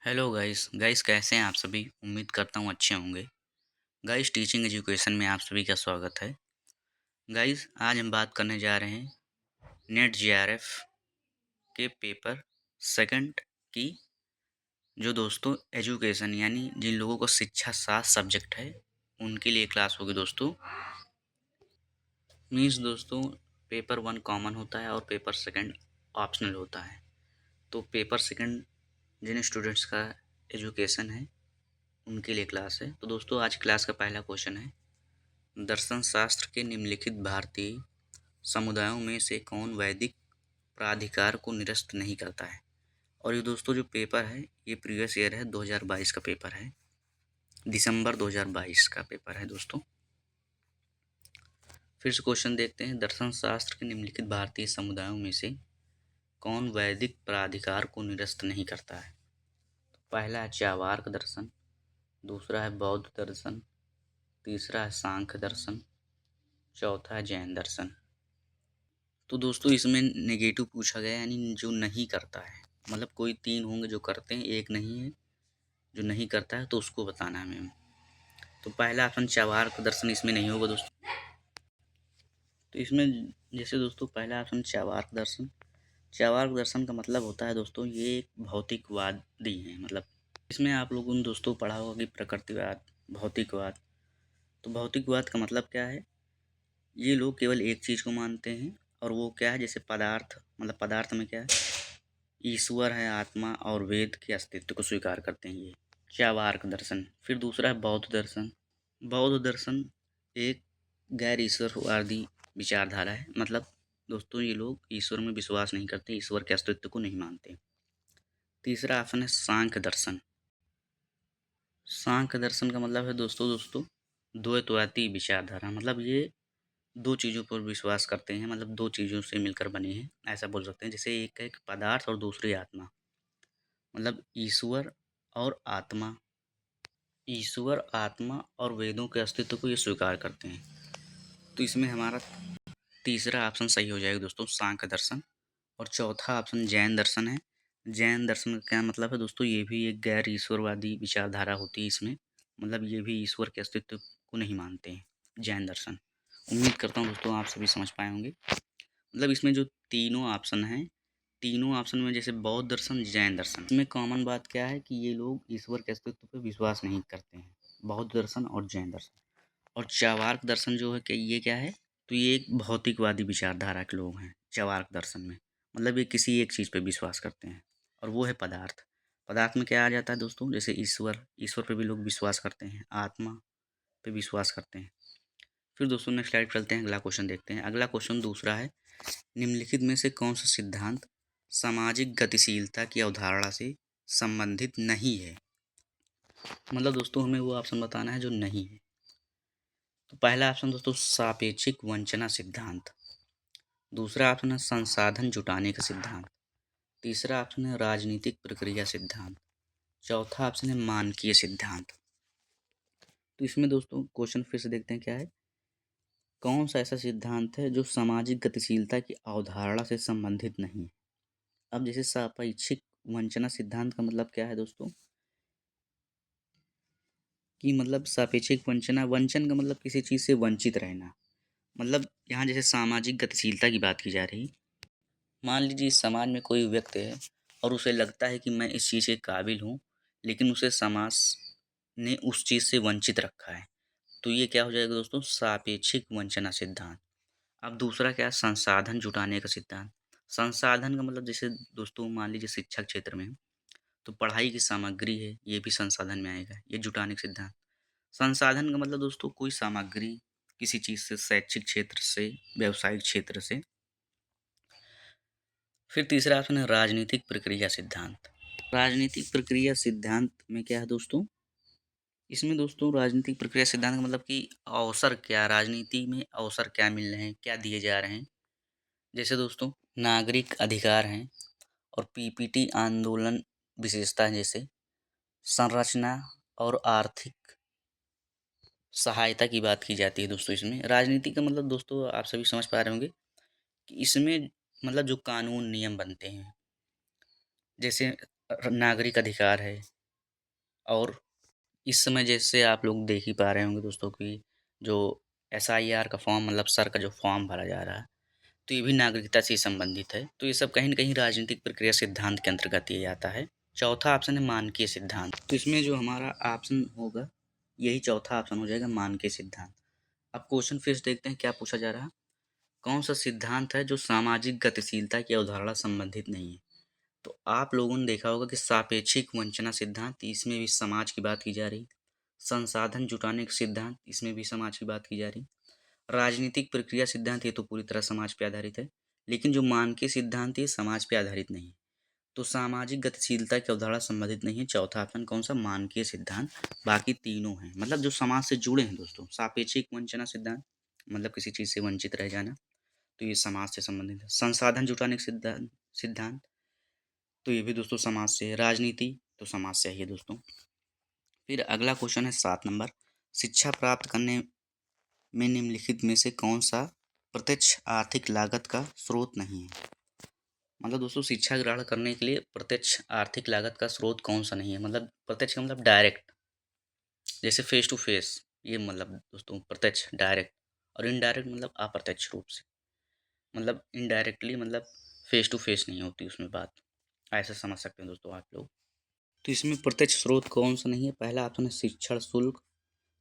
Hello guys guys कैसे हैं आप सभी। उम्मीद करता हूँ अच्छे होंगे। गाइस टीचिंग एजुकेशन में आप सभी का स्वागत है। गाइस आज हम बात करने जा रहे हैं नेट जीआरएफ के पेपर सेकंड की। जो दोस्तों एजुकेशन यानी जिन लोगों को शिक्षा शास्त्र सब्जेक्ट है उनके लिए क्लास होगी दोस्तों। मीन्स दोस्तों पेपर वन कॉमन होता है और पेपर सेकंड ऑप्शनल होता है। तो पेपर सेकंड जिन स्टूडेंट्स का एजुकेशन है उनके लिए क्लास है। तो दोस्तों आज क्लास का पहला क्वेश्चन है, दर्शन शास्त्र के निम्नलिखित भारतीय समुदायों में से कौन वैदिक प्राधिकार को निरस्त नहीं करता है। और ये दोस्तों जो पेपर है ये प्रीवियस ईयर है, 2022 का पेपर है, दिसंबर 2022 का पेपर है दोस्तों। फिर से क्वेश्चन देखते हैं, दर्शन शास्त्र के निम्नलिखित भारतीय समुदायों में से कौन वैदिक प्राधिकार को निरस्त नहीं करता है। तो पहला है चार्वाक दर्शन, दूसरा है बौद्ध दर्शन, तीसरा है सांख्य दर्शन, चौथा है जैन दर्शन। तो दोस्तों इसमें नेगेटिव पूछा गया यानी जो नहीं करता है, मतलब कोई तीन होंगे जो करते हैं, एक नहीं है जो नहीं करता है, तो उसको बताना है हमें। तो पहला ऑप्शन चार्वाक दर्शन इसमें नहीं होगा दोस्तों। तो इसमें जैसे दोस्तों पहला ऑप्शन चार्वाक दर्शन, चार्वाक दर्शन का मतलब होता है दोस्तों ये एक भौतिकवादी हैं। मतलब इसमें आप लोगों ने दोस्तों पढ़ा होगा कि प्रकृतिवाद, भौतिकवाद। तो भौतिकवाद का मतलब क्या है, ये लोग केवल एक चीज़ को मानते हैं और वो क्या है, जैसे पदार्थ, मतलब पदार्थ में क्या है, ईश्वर है, आत्मा और वेद के अस्तित्व को स्वीकार करते हैं, ये चार्वाक दर्शन। फिर दूसरा है बौद्ध दर्शन। बौद्ध दर्शन एक गैर ईश्वरवादी विचारधारा है। मतलब दोस्तों ये लोग ईश्वर में विश्वास नहीं करते, ईश्वर के अस्तित्व को नहीं मानते। तीसरा ऑप्शन है सांख्य दर्शन। सांख्य दर्शन का मतलब है दोस्तों द्वैतवादी विचारधारा। मतलब ये दो चीज़ों पर विश्वास करते हैं, मतलब दो चीज़ों से मिलकर बने हैं, ऐसा बोल सकते हैं। जैसे एक है पदार्थ और दूसरी आत्मा, मतलब ईश्वर आत्मा और वेदों के अस्तित्व को ये स्वीकार करते हैं। तो इसमें हमारा तीसरा ऑप्शन सही हो जाएगा दोस्तों, सांख्य दर्शन। और चौथा ऑप्शन जैन दर्शन है। जैन दर्शन का क्या मतलब है दोस्तों, ये भी एक गैर ईश्वरवादी विचारधारा होती है इसमें, मतलब ये भी ईश्वर के अस्तित्व को नहीं मानते हैं, जैन दर्शन। उम्मीद करता हूँ दोस्तों आप सभी समझ पाए होंगे। मतलब इसमें जो तीनों ऑप्शन हैं, तीनों ऑप्शन में जैसे बौद्ध दर्शन, जैन दर्शन, इसमें कॉमन बात क्या है कि ये लोग ईश्वर के अस्तित्व पर विश्वास नहीं करते हैं, बौद्ध दर्शन और जैन दर्शन। और चार्वाक दर्शन जो है कि ये क्या है, तो ये एक भौतिकवादी विचारधारा के लोग हैं चार्वाक दर्शन में। मतलब ये किसी एक चीज़ पे विश्वास करते हैं और वो है पदार्थ। पदार्थ में क्या आ जाता है दोस्तों, जैसे ईश्वर पे भी लोग विश्वास करते हैं, आत्मा पे विश्वास करते हैं। फिर दोस्तों नेक्स्ट स्लाइड चलते हैं, अगला क्वेश्चन देखते हैं। अगला क्वेश्चन दूसरा है, निम्नलिखित में से कौन सा सिद्धांत सामाजिक गतिशीलता की अवधारणा से संबंधित नहीं है। मतलब दोस्तों हमें वो ऑप्शन बताना है जो नहीं है। तो पहला ऑप्शन दोस्तों सापेक्षिक वंचना सिद्धांत, दूसरा ऑप्शन है संसाधन जुटाने का सिद्धांत, तीसरा ऑप्शन है राजनीतिक प्रक्रिया सिद्धांत, चौथा ऑप्शन है मानकीय सिद्धांत। तो इसमें दोस्तों क्वेश्चन फिर से देखते हैं क्या है, कौन सा ऐसा सिद्धांत है जो सामाजिक गतिशीलता की अवधारणा से संबंधित नहीं है। अब जैसे सापेक्षिक वंचना सिद्धांत का मतलब क्या है दोस्तों, कि मतलब सापेक्षिक वंचना, वंचन का मतलब किसी चीज़ से वंचित रहना। मतलब यहाँ जैसे सामाजिक गतिशीलता की बात की जा रही, मान लीजिए इस समाज में कोई व्यक्ति है और उसे लगता है कि मैं इस चीज़ के काबिल हूँ, लेकिन उसे समाज ने उस चीज़ से वंचित रखा है। तो ये क्या हो जाएगा दोस्तों, सापेक्षिक वंचना सिद्धांत। अब दूसरा क्या है, संसाधन जुटाने का सिद्धांत। संसाधन का मतलब जैसे दोस्तों मान लीजिए शिक्षा क्षेत्र में तो पढ़ाई की सामग्री है, ये भी संसाधन में आएगा, ये जुटाने का सिद्धांत। संसाधन का मतलब दोस्तों कोई सामग्री किसी चीज़ से, शैक्षिक क्षेत्र से, व्यावसायिक क्षेत्र से। फिर तीसरा ऑप्शन है राजनीतिक प्रक्रिया सिद्धांत। राजनीतिक प्रक्रिया सिद्धांत में क्या है दोस्तों, इसमें दोस्तों राजनीतिक प्रक्रिया सिद्धांत का मतलब कि अवसर क्या, राजनीति में अवसर क्या मिल रहे हैं, क्या दिए जा रहे हैं। जैसे दोस्तों नागरिक अधिकार हैं और पीपीटी आंदोलन विशेषता है, जैसे संरचना और आर्थिक सहायता की बात की जाती है दोस्तों। इसमें राजनीति का मतलब दोस्तों आप सभी समझ पा रहे होंगे कि इसमें मतलब जो कानून नियम बनते हैं, जैसे नागरिक अधिकार है, और इस समय जैसे आप लोग देख ही पा रहे होंगे दोस्तों कि जो SIR का फॉर्म मतलब सर का जो फॉर्म भरा जा रहा है, तो ये भी नागरिकता से ही संबंधित है। तो ये सब कहीं न कहीं राजनीतिक प्रक्रिया सिद्धांत के अंतर्गत ये आता है। चौथा ऑप्शन है मानकीय सिद्धांत। तो इसमें जो हमारा ऑप्शन होगा, यही चौथा ऑप्शन हो जाएगा मानकीय सिद्धांत। अब क्वेश्चन फिर से देखते हैं क्या पूछा जा रहा है। कौन सा सिद्धांत है जो सामाजिक गतिशीलता की अवधारणा संबंधित नहीं है? तो आप लोगों ने देखा होगा कि सापेक्षिक वंचना सिद्धांत, इसमें भी समाज की बात की जा रही। संसाधन जुटाने का सिद्धांत, इसमें भी समाज की बात की जा रही। राजनीतिक प्रक्रिया सिद्धांत, ये तो पूरी तरह समाज पे आधारित है। लेकिन जो मानकीय सिद्धांत ये समाज पे आधारित नहीं है। तो सामाजिक गतिशीलता की अवधारणा संबंधित नहीं है। चौथा ऑप्शन कौन सा? मानकीय सिद्धांत। बाकी तीनों हैं मतलब जो समाज से जुड़े हैं दोस्तों। सापेक्षिक वंचना सिद्धांत मतलब किसी चीज से वंचित रह जाना, तो ये समाज से संबंधित है। संसाधन जुटाने का सिद्धांत सिद्धांत तो ये भी दोस्तों समाज से है। राजनीति तो समाज से ही है दोस्तों। फिर अगला क्वेश्चन है 7 नंबर। शिक्षा प्राप्त करने में निम्नलिखित में से कौन सा प्रत्यक्ष आर्थिक लागत का स्रोत नहीं है? मतलब दोस्तों शिक्षा ग्रहण करने के लिए प्रत्यक्ष आर्थिक लागत का स्रोत कौन सा नहीं है? मतलब प्रत्यक्ष का मतलब डायरेक्ट, जैसे फेस टू फेस, ये मतलब दोस्तों प्रत्यक्ष डायरेक्ट। और इनडायरेक्ट मतलब अप्रत्यक्ष रूप से, मतलब इनडायरेक्टली मतलब फेस टू फेस नहीं होती उसमें बात। ऐसे समझ सकते हैं दोस्तों आप लोग। तो इसमें प्रत्यक्ष स्रोत कौन सा नहीं है? पहला ऑप्शन है शिक्षण शुल्क,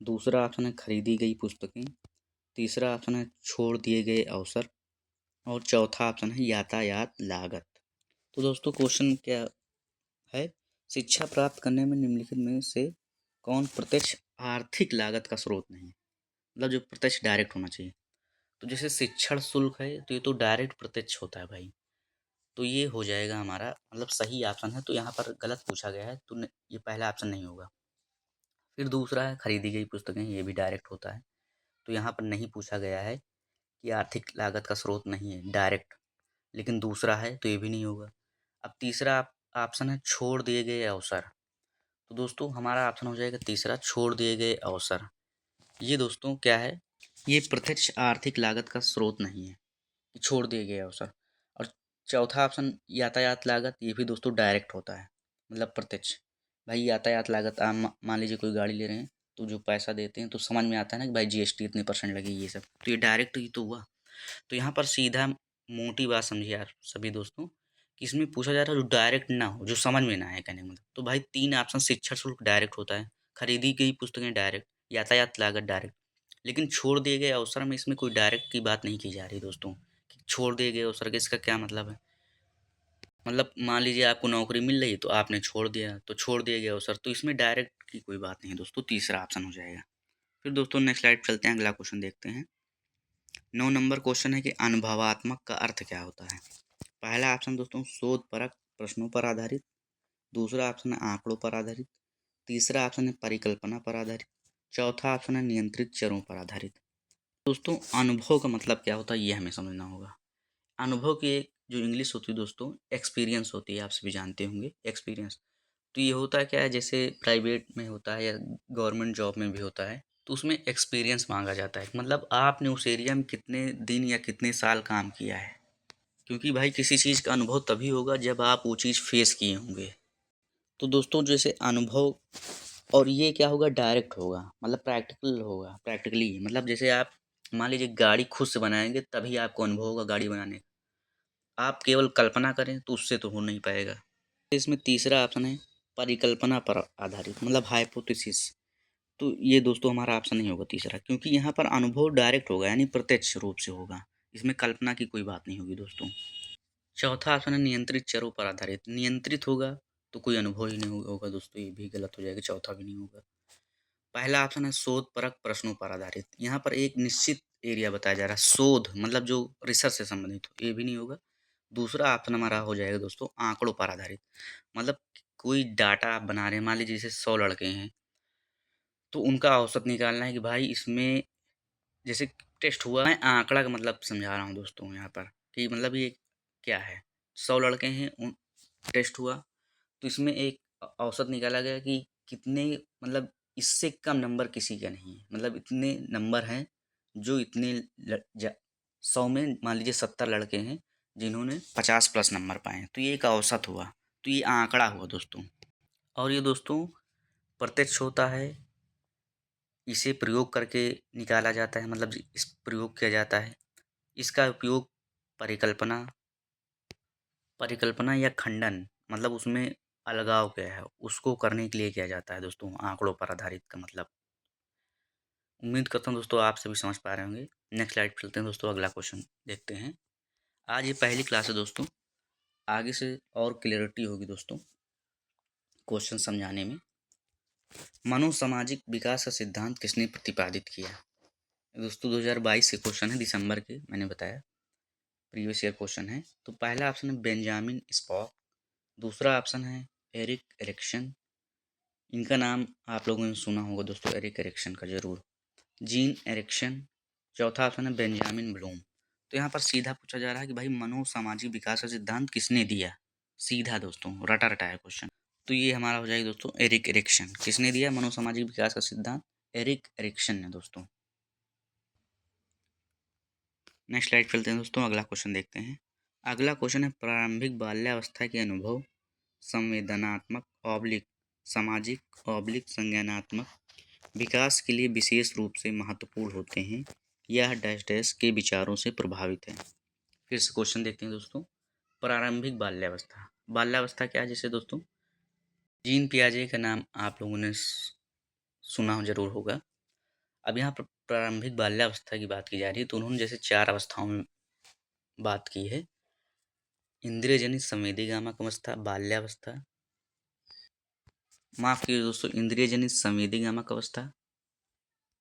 दूसरा ऑप्शन है खरीदी गई पुस्तकें, तीसरा ऑप्शन है छोड़ दिए गए अवसर, और चौथा ऑप्शन है यातायात लागत। तो दोस्तों क्वेश्चन क्या है? शिक्षा प्राप्त करने में निम्नलिखित में से कौन प्रत्यक्ष आर्थिक लागत का स्रोत नहीं है? मतलब जो प्रत्यक्ष डायरेक्ट होना चाहिए। तो जैसे शिक्षण शुल्क है तो ये तो डायरेक्ट प्रत्यक्ष होता है भाई, तो ये हो जाएगा हमारा मतलब सही ऑप्शन है। तो यहाँ पर गलत पूछा गया है, तो ये पहला ऑप्शन नहीं होगा। फिर दूसरा है खरीदी गई पुस्तकें, ये भी डायरेक्ट होता है, तो यहाँ पर नहीं पूछा गया है कि आर्थिक लागत का स्रोत नहीं है डायरेक्ट, लेकिन दूसरा है तो ये भी नहीं होगा। अब तीसरा ऑप्शन है छोड़ दिए गए अवसर, तो दोस्तों हमारा ऑप्शन हो जाएगा तीसरा, छोड़ दिए गए अवसर। ये दोस्तों क्या है? ये प्रत्यक्ष आर्थिक लागत का स्रोत नहीं है कि छोड़ दिए गए अवसर। और चौथा ऑप्शन यातायात लागत, ये भी दोस्तों डायरेक्ट होता है मतलब प्रत्यक्ष। भाई यातायात लागत, आप मान लीजिए कोई गाड़ी ले रहे हैं तो जो पैसा देते हैं तो समझ में आता है ना कि भाई GST इतने % लगी, ये सब तो ये डायरेक्ट ही तो हुआ। तो यहाँ पर सीधा मोटी बात समझिए यार सभी दोस्तों, कि इसमें पूछा जा रहा है जो डायरेक्ट ना हो, जो समझ में ना आए कहने का मतलब। तो भाई तीन ऑप्शन, शिक्षा शुल्क डायरेक्ट होता है, खरीदी गई पुस्तकें डायरेक्ट, यातायात लागत डायरेक्ट। लेकिन छोड़ दिए गए अवसर में इसमें कोई डायरेक्ट की बात नहीं की जा रही दोस्तों। कि छोड़ दिए गए अवसर का इसका क्या मतलब है? मतलब मान लीजिए आपको नौकरी मिल रही तो आपने छोड़ दिया, तो छोड़ दिए गए अवसर, तो इसमें डायरेक्ट की कोई बात नहीं है दोस्तों, तीसरा ऑप्शन हो जाएगा। फिर दोस्तों नेक्स्ट स्लाइड चलते हैं, अगला क्वेश्चन देखते हैं। 9 नंबर क्वेश्चन है कि अनुभवात्मक का अर्थ क्या होता है? पहला ऑप्शन दोस्तों शोध परक प्रश्नों पर आधारित, दूसरा ऑप्शन है आंकड़ों पर आधारित, तीसरा ऑप्शन है परिकल्पना पर आधारित, चौथा ऑप्शन है नियंत्रित चरों पर आधारित। दोस्तों अनुभव का मतलब क्या होता है ये हमें समझना होगा। अनुभव की एक जो इंग्लिश होती है दोस्तों, एक्सपीरियंस होती है, आप सभी जानते होंगे एक्सपीरियंस। तो ये होता है क्या है, जैसे प्राइवेट में होता है या गवर्नमेंट जॉब में भी होता है, तो उसमें एक्सपीरियंस मांगा जाता है, मतलब आपने उस एरिया में कितने दिन या कितने साल काम किया है। क्योंकि भाई किसी चीज़ का अनुभव तभी होगा जब आप वो चीज़ फेस किए होंगे। तो दोस्तों जैसे अनुभव, और ये क्या होगा, डायरेक्ट होगा मतलब प्रैक्टिकल होगा, प्रैक्टिकली मतलब जैसे आप मान लीजिए गाड़ी खुद से बनाएंगे तभी आपको अनुभव होगा गाड़ी बनाने का। आप केवल कल्पना करें तो उससे तो हो नहीं पाएगा। इसमें तीसरा ऑप्शन है परिकल्पना पर आधारित मतलब हाइपोथेसिस। तो ये दोस्तों हमारा ऑप्शन नहीं होगा तीसरा, क्योंकि यहाँ पर अनुभव डायरेक्ट होगा यानी प्रत्यक्ष रूप से होगा, इसमें कल्पना की कोई बात नहीं होगी दोस्तों। चौथा ऑप्शन है नियंत्रित चरों पर आधारित, नियंत्रित होगा तो कोई अनुभव ही नहीं होगा दोस्तों, ये भी गलत हो जाएगा, चौथा भी नहीं होगा। पहला ऑप्शन है शोध परक प्रश्नों पर आधारित, यहाँ पर एक निश्चित एरिया बताया जा रहा है, शोध मतलब जो रिसर्च से संबंधित हो, ये भी नहीं होगा। दूसरा ऑप्शन हमारा हो जाएगा दोस्तों आंकड़ों पर आधारित, मतलब कोई डाटा आप बना रहे हैं, मान लीजिए जैसे 100 लड़के हैं तो उनका औसत निकालना है कि भाई इसमें जैसे टेस्ट हुआ। मैं आंकड़ा का मतलब समझा रहा हूँ दोस्तों यहाँ पर, कि मतलब ये क्या है। 100 लड़के हैं, उन टेस्ट हुआ तो इसमें एक औसत निकाला गया कि कितने, मतलब इससे कम नंबर किसी का नहीं है, मतलब इतने नंबर हैं जो इतने 100 में मान लीजिए 70 लड़के हैं जिन्होंने 50+ नंबर पाए हैं, तो ये एक औसत हुआ, तो ये आंकड़ा हुआ दोस्तों। और ये दोस्तों प्रत्यक्ष होता है, इसे प्रयोग करके निकाला जाता है, मतलब इस प्रयोग किया जाता है। इसका उपयोग परिकल्पना परिकल्पना या खंडन, मतलब उसमें अलगाव क्या है उसको करने के लिए किया जाता है दोस्तों, आंकड़ों पर आधारित का मतलब। उम्मीद करता हूँ दोस्तों आप सभी समझ पा रहे होंगे। नेक्स्ट स्लाइड पे चलते हैं दोस्तों, अगला क्वेश्चन देखते हैं। आज ये पहली क्लास है दोस्तों, आगे से और क्लियरिटी होगी दोस्तों क्वेश्चन समझाने में। मनोसामाजिक विकास का सिद्धांत किसने प्रतिपादित किया? दोस्तों 2022 के क्वेश्चन है, दिसंबर के, मैंने बताया प्रीवियस ईयर क्वेश्चन है। तो पहला ऑप्शन है बेंजामिन स्पॉक, दूसरा ऑप्शन है एरिक एरिक्सन, इनका नाम आप लोगों ने सुना होगा दोस्तों, एरिक एरिक्सन का जरूर। जीन एरिक्सन, चौथा ऑप्शन है बेंजामिन ब्लूम। तो यहाँ पर सीधा पूछा जा रहा है कि भाई मनोसामाजिक विकास का सिद्धांत किसने दिया, सीधा दोस्तों रटा रटा है क्वेश्चन। तो ये हमारा हो जाएगा दोस्तों एरिक एरिक्सन। किसने दिया मनोसामाजिक विकास का सिद्धांत? एरिक एरिक्सन ने दोस्तों। नेक्स्ट स्लाइड चलते हैं दोस्तों, अगला क्वेश्चन देखते हैं। अगला क्वेश्चन है प्रारंभिक बाल्यावस्था के अनुभव संवेदनात्मक ऑब्लिक सामाजिक ऑब्लिक संज्ञानात्मक विकास के लिए विशेष रूप से महत्वपूर्ण होते हैं। यह डैश डैश के विचारों से प्रभावित है। फिर से क्वेश्चन देखते हैं दोस्तों। प्रारंभिक बाल्यावस्था, बाल्यावस्था क्या है? जैसे दोस्तों जीन पियाजे का नाम आप लोगों ने सुना जरूर होगा। अब यहाँ पर प्रारंभिक बाल्यावस्था की बात की जा रही है, तो उन्होंने जैसे 4 अवस्थाओं में बात की है। इंद्रिय जनित संवेदीगामक अवस्था, बाल्यावस्था, माफ कीजिए दोस्तों, इंद्रिय जनित संवेदीगामक अवस्था,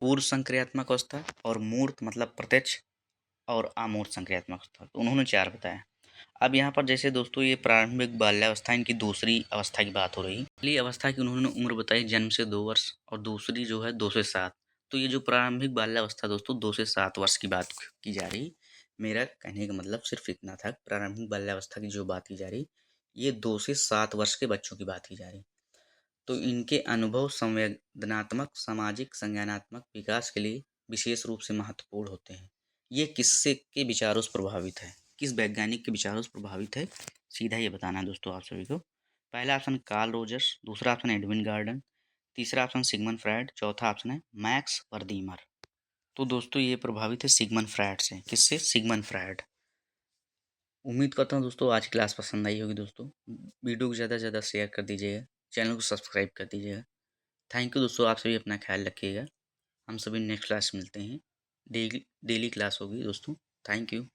पूर्व संक्रियात्मक अवस्था और मूर्त मतलब प्रत्यक्ष और अमूर्त संक्रियात्मक अवस्था। तो उन्होंने 4 बताया। अब यहाँ पर जैसे दोस्तों ये प्रारंभिक बाल्यावस्था, इनकी दूसरी अवस्था की बात हो रही। पहली अवस्था की उन्होंने उम्र बताई जन्म से 2 वर्ष, और दूसरी जो है 2 से 7। तो ये जो प्रारंभिक बाल्यावस्था दोस्तों 2 से 7 वर्ष की बात की जा रही। मेरा कहने का मतलब सिर्फ इतना था, प्रारंभिक बाल्यावस्था की जो बात की जा रही ये 2 से 7 वर्ष के बच्चों की बात की जा रही। तो इनके अनुभव संवेदनात्मक सामाजिक संज्ञानात्मक विकास के लिए विशेष रूप से महत्वपूर्ण होते हैं। ये किससे के विचारों से प्रभावित है, किस वैज्ञानिक के विचारों से प्रभावित है, सीधा ये बताना है दोस्तों आप सभी को। पहला ऑप्शन कार्ल रोजर्स, दूसरा ऑप्शन एडविन गार्डन, तीसरा ऑप्शन सिगमंड फ्रायड, चौथा ऑप्शन है मैक्स वर्दीमर। तो दोस्तों ये प्रभावित है सिगमंड फ्रायड से। किससे? Sigmund Freud. उम्मीद करता हूँ दोस्तों आज क्लास पसंद आई होगी दोस्तों। वीडियो को ज़्यादा से ज़्यादा शेयर कर दीजिएगा, चैनल को सब्सक्राइब कर दीजिएगा। थैंक यू दोस्तों, आप सभी अपना ख्याल रखिएगा। हम सभी नेक्स्ट क्लास मिलते हैं, डेली डेली क्लास होगी दोस्तों। Thank you.